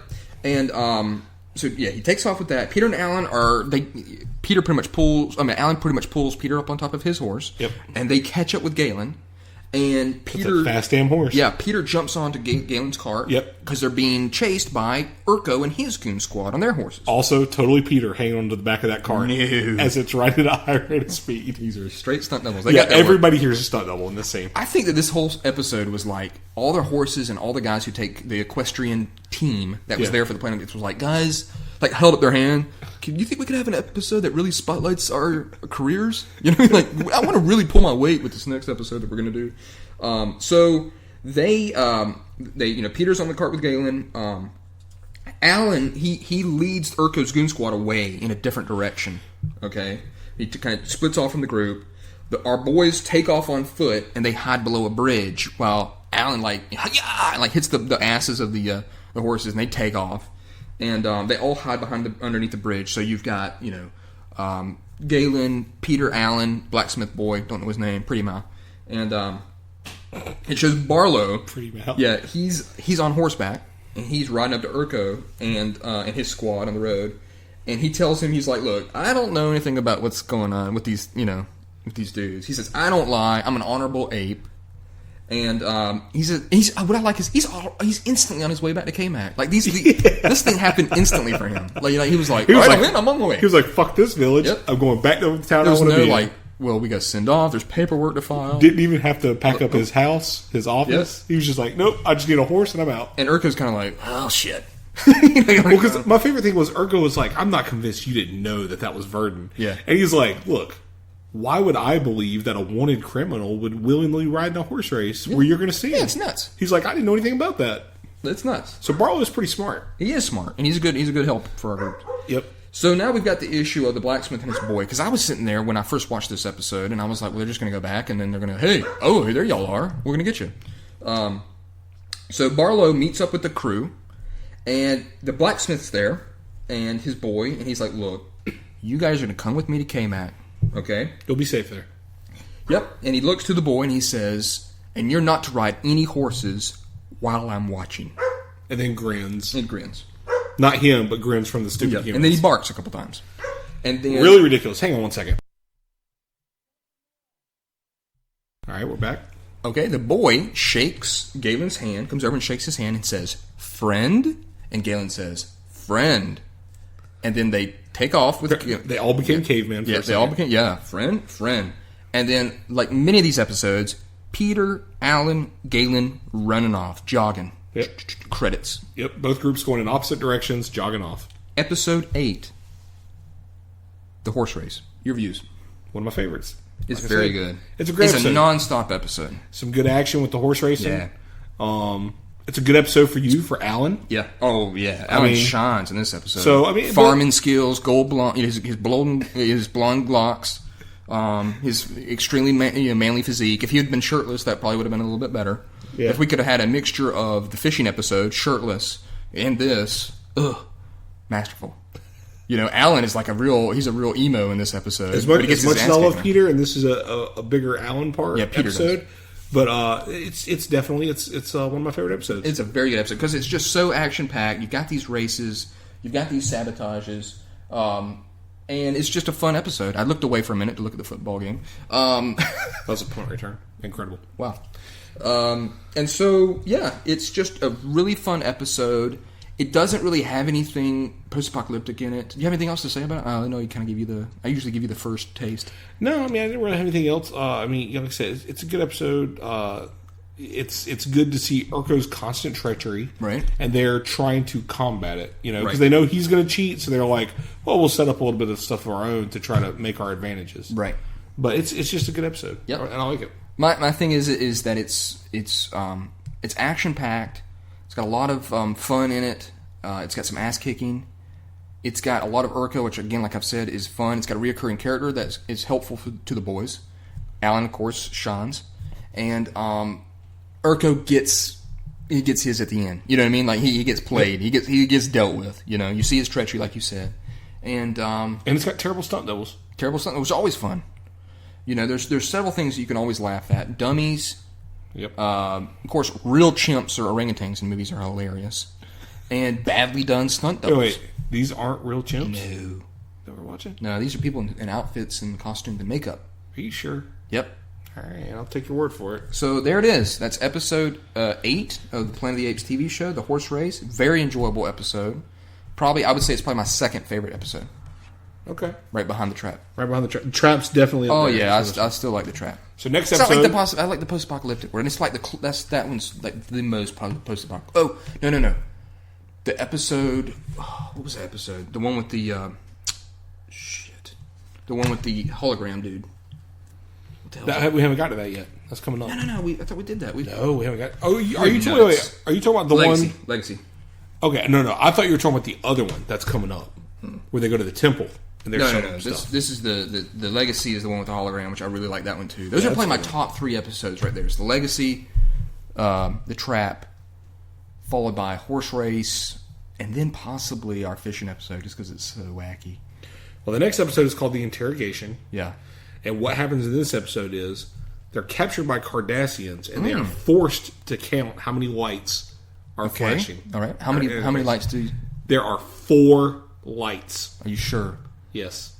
And he takes off with that. Peter and Alan Alan pretty much pulls Peter up on top of his horse. Yep. And they catch up with Galen. And Peter, That's a fast damn horse. yeah, Peter jumps onto Galen's cart. Yep. Because they're being chased by Urko and his goon squad on their horses. Also, totally Peter hanging onto the back of that cart as it's riding at a high rate of speed. These are straight stunt doubles. Everybody here's a stunt double in this scene. I think that this whole episode was like all the horses and all the guys who take the equestrian team that was there for the Planet of the Apes was like, guys, like held up their hand. You think we could have an episode that really spotlights our careers? You know, like I want to really pull my weight with this next episode that we're going to do. So they, Peter's on the cart with Galen. Alan, he leads Urko's goon squad away in a different direction. Okay, he kind of splits off from the group. Our boys take off on foot and they hide below a bridge while Alan hits the asses of the horses and they take off. And they all hide underneath the bridge. So you've got, Galen, Peter, Allen, blacksmith boy, don't know his name, Pretty Mal. And it shows Barlow. Pretty Mal. Yeah, he's on horseback, and he's riding up to Urko and his squad on the road. And he tells him, he's like, look, I don't know anything about what's going on with these, with these dudes. He says, I don't lie, I'm an honorable ape. And he's what I like is he's instantly on his way back to K-Mac. Like this thing happened instantly for him. Like he was like, I'm on my way. He was like, fuck this village. Yep. I'm going back to the town There's I want to no be. like, well, we got to send off. There's paperwork to file. Didn't even have to pack up his house, his office. Yep. He was just like, nope, I just need a horse and I'm out. And Urko's kind of like, oh shit. Well, because my favorite thing was Urko was like, I'm not convinced you didn't know that was Verdun. Yeah. And he's like, look, why would I believe that a wanted criminal would willingly ride in a horse race where you're going to see him? Yeah, it's nuts. He's like, I didn't know anything about that. It's nuts. So Barlow is pretty smart. He is smart, and he's a good help for our group. Yep. So now we've got the issue of the blacksmith and his boy. Because I was sitting there when I first watched this episode, and I was like, well, they're just going to go back, and then they're going to, hey, there y'all are. We're going to get you. So Barlow meets up with the crew, and the blacksmith's there, and his boy, and he's like, look, you guys are going to come with me to K-Mac, okay? You'll be safe there. Yep. And he looks to the boy, and he says, and you're not to ride any horses while I'm watching. And then grins. And grins. Not him, but grins from the stupid humans. And then he barks a couple times. And then really ridiculous. Hang on one second. All right, we're back. Okay, the boy shakes Galen's hand, comes over and shakes his hand and says, friend? And Galen says, friend. And then they take off with... They all became cavemen for a second. They all became, friend. And then, like many of these episodes, Peter, Alan, Galen running off, jogging. Yep. Credits. Yep, both groups going in opposite directions, jogging off. Episode 8, the horse race. Your views. One of my favorites. It's very good. It's a great episode. It's a non-stop episode. Some good action with the horse racing. Yeah. It's a good episode for you, for Alan. Yeah. Oh, yeah. Alan shines in this episode. So, farming skills, gold blonde, his blonde locks, his extremely manly physique. If he had been shirtless, that probably would have been a little bit better. Yeah. If we could have had a mixture of the fishing episode, shirtless, and this, masterful. Alan is like he's a real emo in this episode. As much as I love Peter, and this is a bigger Alan part episode. Does. But it's definitely one of my favorite episodes. It's a very good episode because it's just so action packed. You've got these races, you've got these sabotages, and it's just a fun episode. I looked away for a minute to look at the football game. That was a punt return. Incredible. Wow. And so it's just a really fun episode. It doesn't really have anything post-apocalyptic in it. Do you have anything else to say about it? I know you kind of I usually give you the first taste. No, I didn't really have anything else. Like I said, it's a good episode. It's good to see Urko's constant treachery. Right. And they're trying to combat it, because they know he's going to cheat, so they're like, well, we'll set up a little bit of stuff of our own to try to make our advantages. Right. But it's just a good episode. Yep. And I like it. My thing is that it's action-packed. It's got a lot of fun in it. It's got some ass kicking. It's got a lot of Urko, which again, like I've said, is fun. It's got a reoccurring character that is helpful to the boys. Alan, of course, shines, and Urko gets his at the end. You know what I mean? Like he gets played. He gets dealt with. You see his treachery, like you said, and it's got terrible stunt doubles. Terrible stunt, which is always fun. There's several things you can always laugh at. Dummies. Yep. Of course, real chimps or orangutans in movies are hilarious. And badly done stunt doubles. Wait, these aren't real chimps? No. That we're watching? No, these are people in outfits and costumes and makeup. Are you sure? Yep. All right, I'll take your word for it. So there it is. That's episode 8 of the Planet of the Apes TV show, the horse race. Very enjoyable episode. I would say it's probably my second favorite episode. Okay. Right behind the trap. Right behind the trap. The trap's definitely up there. Yeah, I still like the trap. So next It's episode... I like the post-apocalyptic one. It's like that one's like the most post-apocalyptic. Oh, no. The episode... what was the episode? The one with the... The one with the hologram dude. We haven't got to that yet. That's coming up. No. I thought we did that. No, we haven't got... Oh, are you talking about the one... Legacy. Okay, no. I thought you were talking about the other one that's coming up. Where they go to the temple. And they're No. This is the Legacy is the one with the hologram, which I really like that one too. Those are probably my top 3 episodes right there. It's the Legacy, the Trap, followed by Horse Race, and then possibly our fishing episode, just because it's so wacky. Well, the next episode is called The Interrogation. Yeah. And what happens in this episode is they're captured by Cardassians, and they are forced to count how many lights are flashing. All right. How many lights do? There are 4 lights. Are you sure? Yes.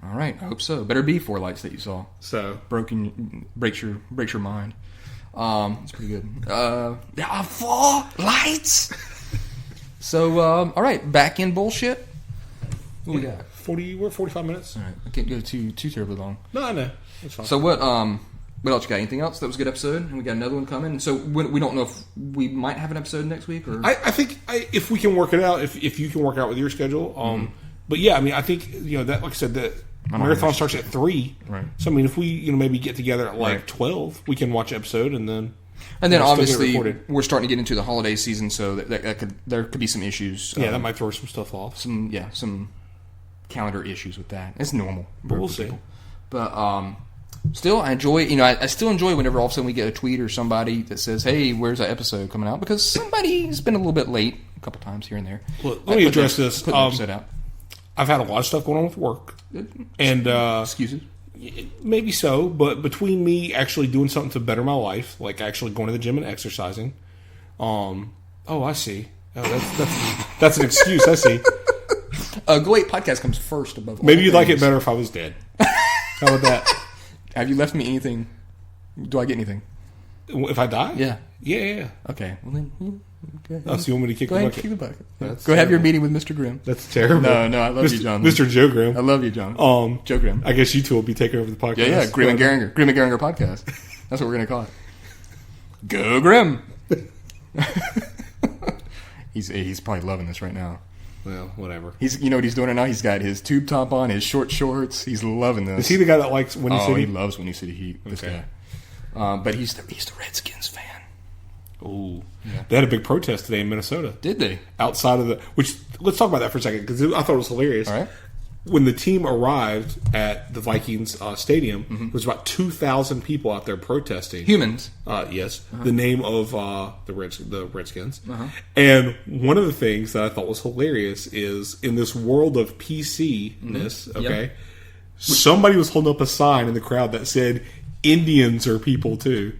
All right. I hope so. Better be 4 lights that you saw. So breaks your mind. It's pretty good. There are 4 lights. So all right, back in bullshit. What we got? We're 45 minutes. All right. I can't go too terribly long. No. It's fine. So what else you got? Anything else? That was a good episode, and we got another one coming. So we don't know if we might have an episode next week, or I think if we can work it out, if you can work out with your schedule. But yeah, I mean, I think that, like I said, that marathon starts at 3. Right. So I mean, if we maybe get together at like 12, we can watch an episode and then obviously we're starting to get into the holiday season, so there could be some issues. Yeah, that might throw some stuff off. Some calendar issues with that. It's normal, but we'll see. But still, I enjoy. I still enjoy whenever all of a sudden we get a tweet or somebody that says, "Hey, where's that episode coming out?" Because somebody's been a little bit late a couple times here and there. Well, let me address this. Put the episode out. I've had a lot of stuff going on with work, and excuses. Maybe so, but between me actually doing something to better my life, like actually going to the gym and exercising. I see. Oh, that's an excuse. I see. A great podcast comes first above all. Maybe you'd like it better if I was dead. How about that? Have you left me anything? Do I get anything? If I die? Yeah. Yeah. Okay. Well then. Okay. Oh, so you want me to kick the bucket? Kick the bucket. That's Go have your meeting with Mr. Grimm. That's terrible. No, I love you, John. Mr. Joe Grimm. I love you, John. Joe Grimm. I guess you two will be taking over the podcast. Yeah. Grimm and Geringer. Grimm and Geringer podcast. That's what we're going to call it. Go Grimm. He's probably loving this right now. Well, whatever. You know what he's doing right now? He's got his tube top on, his short shorts. He's loving this. Is he the guy that likes Windy City? He loves Windy City Heat. This guy. But he's the Redskins fan. Ooh. Yeah. They had a big protest today in Minnesota. Did they? Outside of let's talk about that for a second, because I thought it was hilarious. All right. When the team arrived at the Vikings stadium, there was about 2,000 people out there protesting. Humans. Yes. The name of the Redskins. And one of the things that I thought was hilarious is, in this world of PC-ness, somebody was holding up a sign in the crowd that said, "Indians are people too."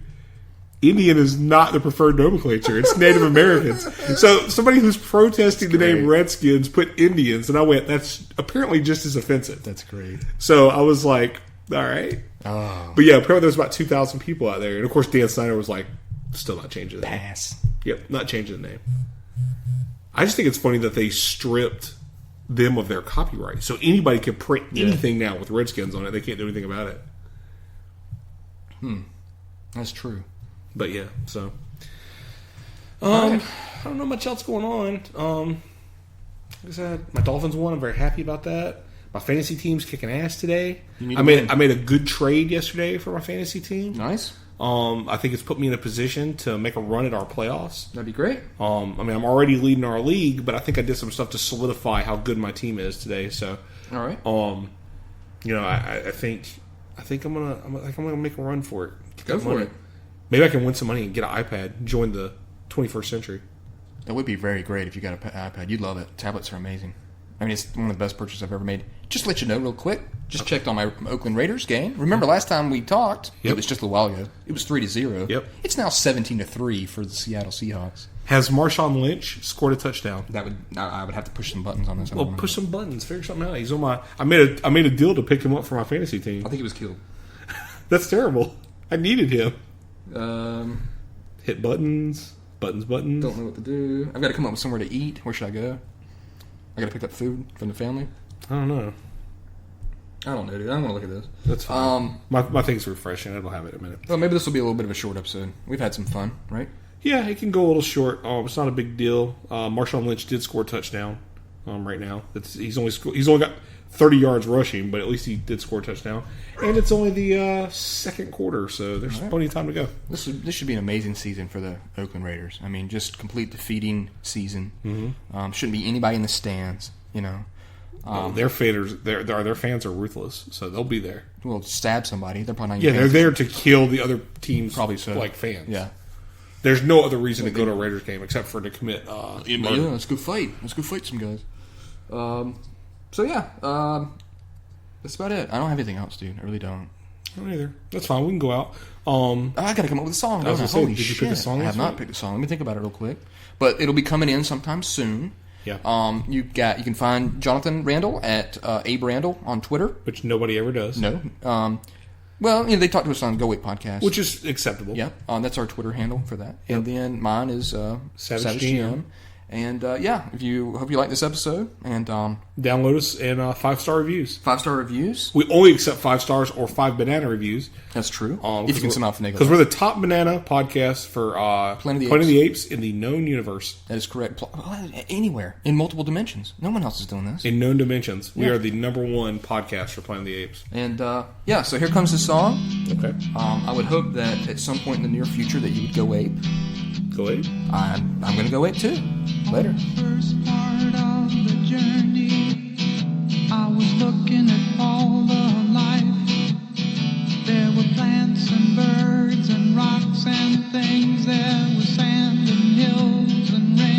Indian is not the preferred nomenclature. It's Native Americans. So somebody who's protesting the name Redskins put Indians, and I went, that's apparently just as offensive. That's great. So I was like, all right. Oh. But yeah, apparently there's about 2,000 people out there. And of course, Dan Snyder was like, still not changing the name. Pass. Yep, not changing the name. I just think it's funny that they stripped them of their copyright. So anybody can print anything now with Redskins on it. They can't do anything about it. That's true. But yeah, so I don't know much else going on. Like I said, my Dolphins won. I'm very happy about that. My fantasy team's kicking ass today. I made a good trade yesterday for my fantasy team. Nice. I think it's put me in a position to make a run at our playoffs. That'd be great. I'm already leading our league, but I think I did some stuff to solidify how good my team is today. So, all right. I think I'm gonna make a run for it. Go for it. Maybe I can win some money and get an iPad and join the 21st century. That would be very great if you got an iPad. You'd love it. Tablets are amazing. I mean, it's one of the best purchases I've ever made. Just to let you know real quick, just checked on my Oakland Raiders game. Remember last time we talked, it was just a little while ago. It was 3-0. Yep. It's now 17-3 for the Seattle Seahawks. Has Marshawn Lynch scored a touchdown? I would have to push some buttons on this. Well, push some buttons. Figure something out. He's on my. I made a deal to pick him up for my fantasy team. I think he was killed. That's terrible. I needed him. Hit buttons. Buttons. Don't know what to do. I've got to come up with somewhere to eat. Where should I go? I got to pick up food from the family. I don't know. I don't know, dude. I don't want to look at this. That's fine. My thing's refreshing. It'll have it in a minute. Well, maybe this will be a little bit of a short episode. We've had some fun, right? Yeah, it can go a little short. It's not a big deal. Marshawn Lynch did score a touchdown right now. He's only got 30 yards rushing, but at least he did score a touchdown. And it's only the second quarter, so there's plenty of time to go. This should be an amazing season for the Oakland Raiders. I mean, just complete defeating season. Mm-hmm. Shouldn't be anybody in the stands, you know. Their fans are ruthless, so they'll be there. Well, stab somebody. They're probably not. Yeah, they're there to kill the other team's probably so. Like fans. Yeah. There's no other reason to go to a Raiders game except for to commit murder. Yeah, let's go fight. Let's go fight some guys. So yeah, that's about it. I don't have anything else, dude. I really don't. I don't either. That's fine. We can go out. I gotta come up with a song. Holy shit! Did you pick a song? I have not picked a song. Let me think about it real quick. But it'll be coming in sometime soon. Yeah. You can find Jonathan Randall at Abe Randall on Twitter, which nobody ever does. No. Well, they talk to us on Go Wait Podcast, which is acceptable. Yeah. That's our Twitter handle for that. Yep. And then mine is Savage GM. And hope you like this episode and download us and 5-star reviews. 5-star reviews. We only accept 5 stars or 5 banana reviews. That's true. If you can send off negative, because we're the top banana podcast for Planet of the Apes in the known universe. That is correct. Anywhere in multiple dimensions. No one else is doing this. In known dimensions, we are the #1 podcast for Planet of the Apes. And so here comes the song. Okay. I would hope that at some point in the near future that you would go ape. Go ape. I'm going to go ape too. Later. First part of the journey, I was looking at all the life. There were plants and birds and rocks and things. There was sand and hills and rain.